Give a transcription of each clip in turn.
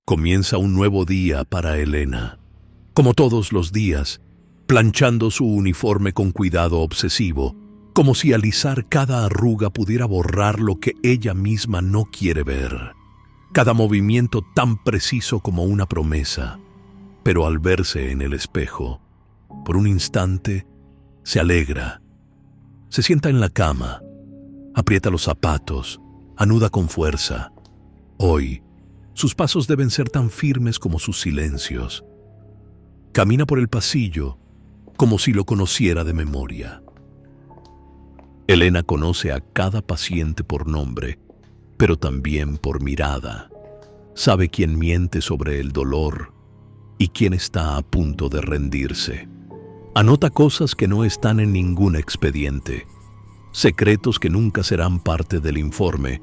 Comienza un nuevo día para Elena. Como todos los días, planchando su uniforme con cuidado obsesivo, como si alisar cada arruga pudiera borrar lo que ella misma no quiere ver. Cada movimiento tan preciso como una promesa. Pero al verse en el espejo, por un instante, se alegra. Se sienta en la cama, aprieta los zapatos, anuda con fuerza. Hoy, sus pasos deben ser tan firmes como sus silencios. Camina por el pasillo como si lo conociera de memoria. Elena conoce a cada paciente por nombre, pero también por mirada. Sabe quién miente sobre el dolor y quién está a punto de rendirse. Anota cosas que no están en ningún expediente, secretos que nunca serán parte del informe,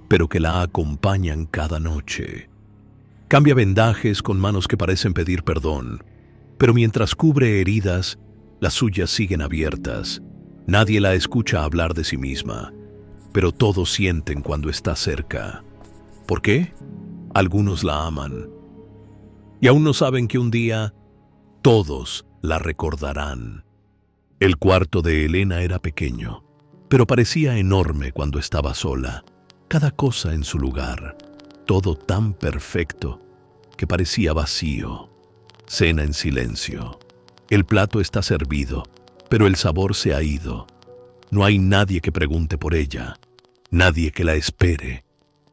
pero que la acompañan cada noche. Cambia vendajes con manos que parecen pedir perdón, pero mientras cubre heridas, las suyas siguen abiertas. Nadie la escucha hablar de sí misma, pero todos sienten cuando está cerca. ¿Por qué? Algunos la aman. Y aún no saben que un día todos la recordarán. El cuarto de Elena era pequeño, pero parecía enorme cuando estaba sola. Cada cosa en su lugar, todo tan perfecto que parecía vacío. Cena en silencio. El plato está servido, pero el sabor se ha ido. No hay nadie que pregunte por ella, nadie que la espere.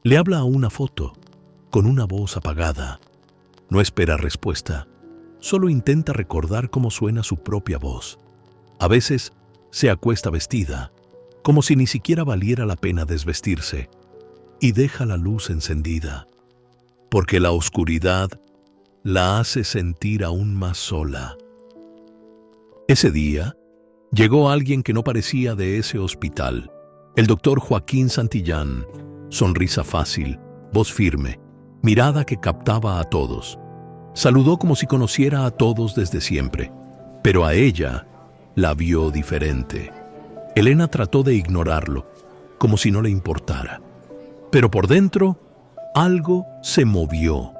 Le habla a una foto, con una voz apagada. No espera respuesta, solo intenta recordar cómo suena su propia voz. A veces se acuesta vestida, como si ni siquiera valiera la pena desvestirse, y deja la luz encendida, porque la oscuridad la hace sentir aún más sola. Ese día, llegó alguien que no parecía de ese hospital, el doctor Joaquín Santillán. Sonrisa fácil, voz firme, mirada que captaba a todos. Saludó como si conociera a todos desde siempre, pero a ella la vio diferente. Elena trató de ignorarlo, como si no le importara. Pero por dentro, algo se movió.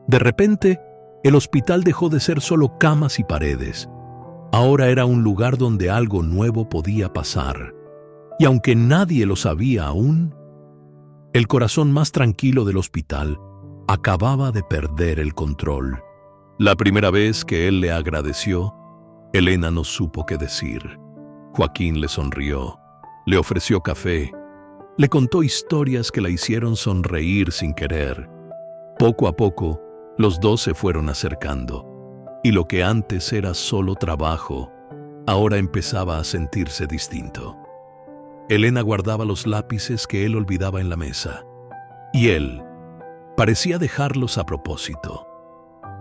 De repente, el hospital dejó de ser solo camas y paredes. Ahora era un lugar donde algo nuevo podía pasar. Y aunque nadie lo sabía aún, el corazón más tranquilo del hospital acababa de perder el control. La primera vez que él le agradeció, Elena no supo qué decir. Joaquín le sonrió, le ofreció café, le contó historias que la hicieron sonreír sin querer. Poco a poco, los dos se fueron acercando, y lo que antes era solo trabajo, ahora empezaba a sentirse distinto. Elena guardaba los lápices que él olvidaba en la mesa, y él parecía dejarlos a propósito.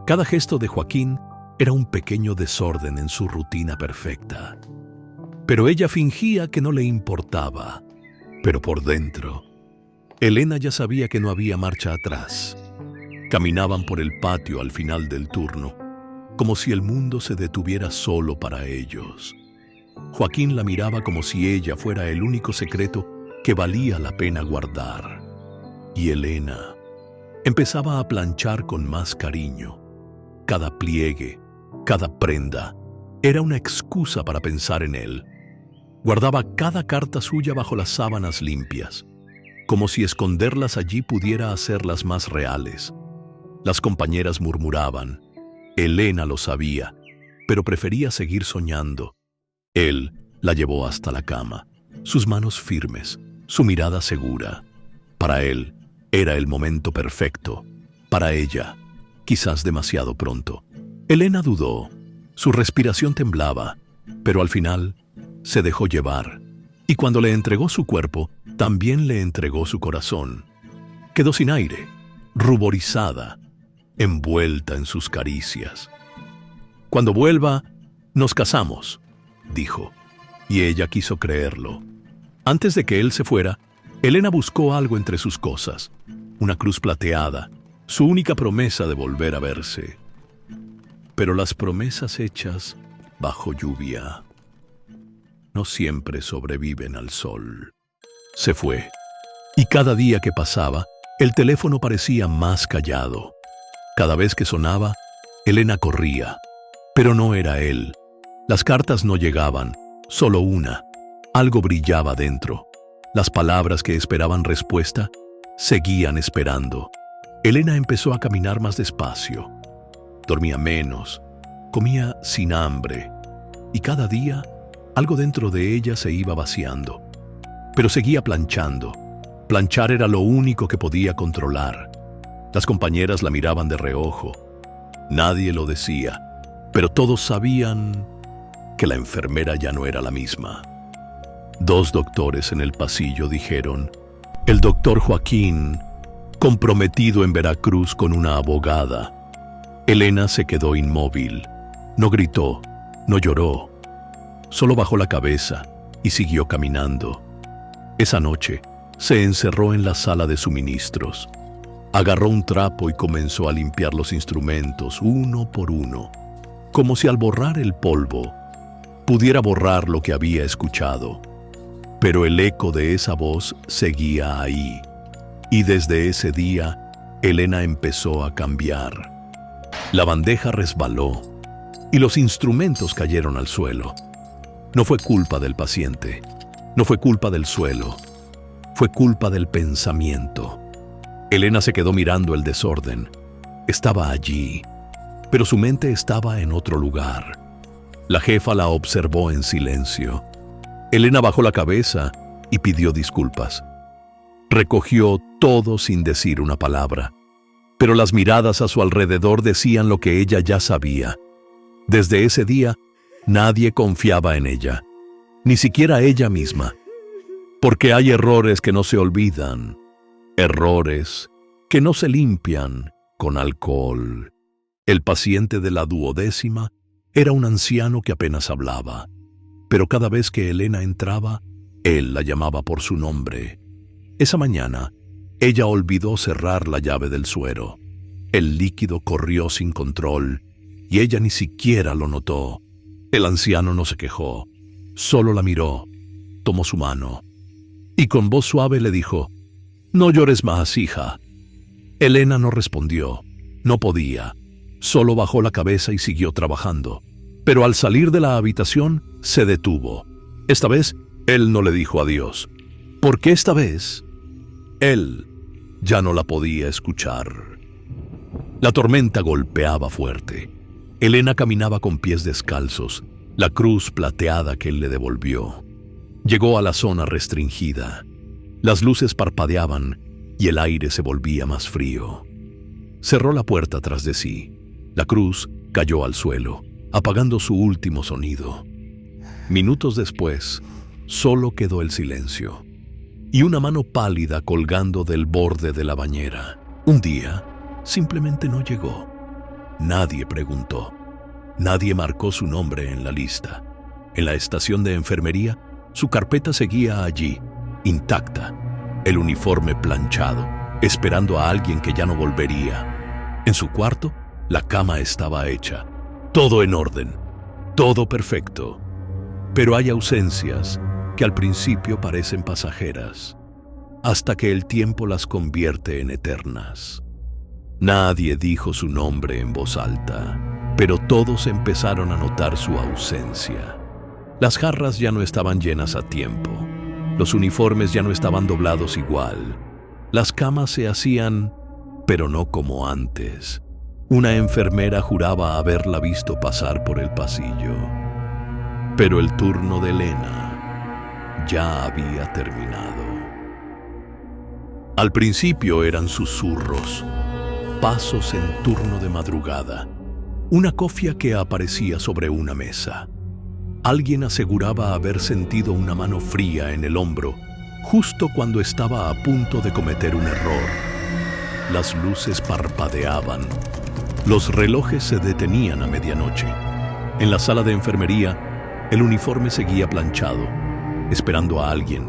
Cada gesto de Joaquín era un pequeño desorden en su rutina perfecta. Pero ella fingía que no le importaba. Pero por dentro, Elena ya sabía que no había marcha atrás. Caminaban por el patio al final del turno, como si el mundo se detuviera solo para ellos. Joaquín la miraba como si ella fuera el único secreto que valía la pena guardar. Y Elena empezaba a planchar con más cariño. Cada pliegue, cada prenda, era una excusa para pensar en él. Guardaba cada carta suya bajo las sábanas limpias, como si esconderlas allí pudiera hacerlas más reales. Las compañeras murmuraban. Elena lo sabía, pero prefería seguir soñando. Él la llevó hasta la cama, sus manos firmes, su mirada segura. Para él, era el momento perfecto. Para ella, quizás demasiado pronto. Elena dudó. Su respiración temblaba, pero al final se dejó llevar. Y cuando le entregó su cuerpo, también le entregó su corazón. Quedó sin aire, ruborizada, envuelta en sus caricias. «Cuando vuelva, nos casamos», dijo, y ella quiso creerlo. Antes de que él se fuera, Elena buscó algo entre sus cosas, una cruz plateada, su única promesa de volver a verse. Pero las promesas hechas bajo lluvia no siempre sobreviven al sol. Se fue, y cada día que pasaba, el teléfono parecía más callado. Cada vez que sonaba, Elena corría. Pero no era él. Las cartas no llegaban, solo una. Algo brillaba dentro. Las palabras que esperaban respuesta seguían esperando. Elena empezó a caminar más despacio. Dormía menos, comía sin hambre, y cada día algo dentro de ella se iba vaciando. Pero seguía planchando. Planchar era lo único que podía controlar. Las compañeras la miraban de reojo. Nadie lo decía, pero todos sabían que la enfermera ya no era la misma. 2 doctores en el pasillo dijeron: el doctor Joaquín, comprometido en Veracruz con una abogada. Elena se quedó inmóvil. No gritó, no lloró. Solo bajó la cabeza y siguió caminando. Esa noche se encerró en la sala de suministros. Agarró un trapo y comenzó a limpiar los instrumentos uno por uno, como si al borrar el polvo pudiera borrar lo que había escuchado. Pero el eco de esa voz seguía ahí. Y desde ese día, Elena empezó a cambiar. La bandeja resbaló y los instrumentos cayeron al suelo. No fue culpa del paciente, no fue culpa del suelo, fue culpa del pensamiento. Elena se quedó mirando el desorden. Estaba allí, pero su mente estaba en otro lugar. La jefa la observó en silencio. Elena bajó la cabeza y pidió disculpas. Recogió todo sin decir una palabra, pero las miradas a su alrededor decían lo que ella ya sabía. Desde ese día, nadie confiaba en ella, ni siquiera ella misma, porque hay errores que no se olvidan, errores que no se limpian con alcohol. El paciente de la 12ª era un anciano que apenas hablaba, pero cada vez que Elena entraba, él la llamaba por su nombre. Esa mañana, ella olvidó cerrar la llave del suero. El líquido corrió sin control y ella ni siquiera lo notó. El anciano no se quejó, solo la miró, tomó su mano y con voz suave le dijo: «No llores más, hija». Elena no respondió, no podía, solo bajó la cabeza y siguió trabajando. Pero al salir de la habitación, se detuvo. Esta vez, él no le dijo adiós, porque esta vez, él ya no la podía escuchar. La tormenta golpeaba fuerte. Elena caminaba con pies descalzos, la cruz plateada que él le devolvió. Llegó a la zona restringida. Las luces parpadeaban y el aire se volvía más frío. Cerró la puerta tras de sí. La cruz cayó al suelo, apagando su último sonido. Minutos después, solo quedó el silencio y una mano pálida colgando del borde de la bañera. Un día, simplemente no llegó. Nadie preguntó. Nadie marcó su nombre en la lista. En la estación de enfermería, su carpeta seguía allí, intacta, el uniforme planchado, esperando a alguien que ya no volvería. En su cuarto, la cama estaba hecha, todo en orden, todo perfecto. Pero hay ausencias que al principio parecen pasajeras, hasta que el tiempo las convierte en eternas. Nadie dijo su nombre en voz alta, pero todos empezaron a notar su ausencia. Las jarras ya no estaban llenas a tiempo, los uniformes ya no estaban doblados igual, las camas se hacían, pero no como antes. Una enfermera juraba haberla visto pasar por el pasillo. Pero el turno de Elena ya había terminado. Al principio eran susurros, pasos en turno de madrugada, una cofia que aparecía sobre una mesa. Alguien aseguraba haber sentido una mano fría en el hombro, justo cuando estaba a punto de cometer un error. Las luces parpadeaban, los relojes se detenían a medianoche. En la sala de enfermería, el uniforme seguía planchado, esperando a alguien.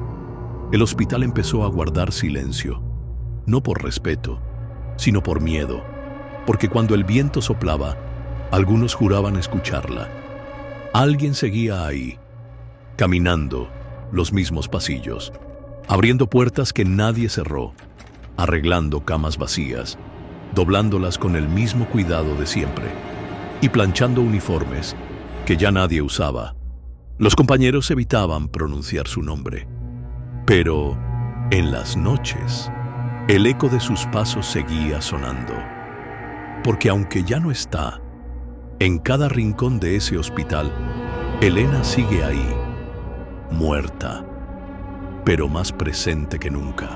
El hospital empezó a guardar silencio, no por respeto, sino por miedo, porque cuando el viento soplaba, algunos juraban escucharla. Alguien seguía ahí, caminando los mismos pasillos, abriendo puertas que nadie cerró, arreglando camas vacías, doblándolas con el mismo cuidado de siempre y planchando uniformes que ya nadie usaba. Los compañeros evitaban pronunciar su nombre, pero en las noches el eco de sus pasos seguía sonando, porque aunque ya no está, en cada rincón de ese hospital, Elena sigue ahí, muerta, pero más presente que nunca.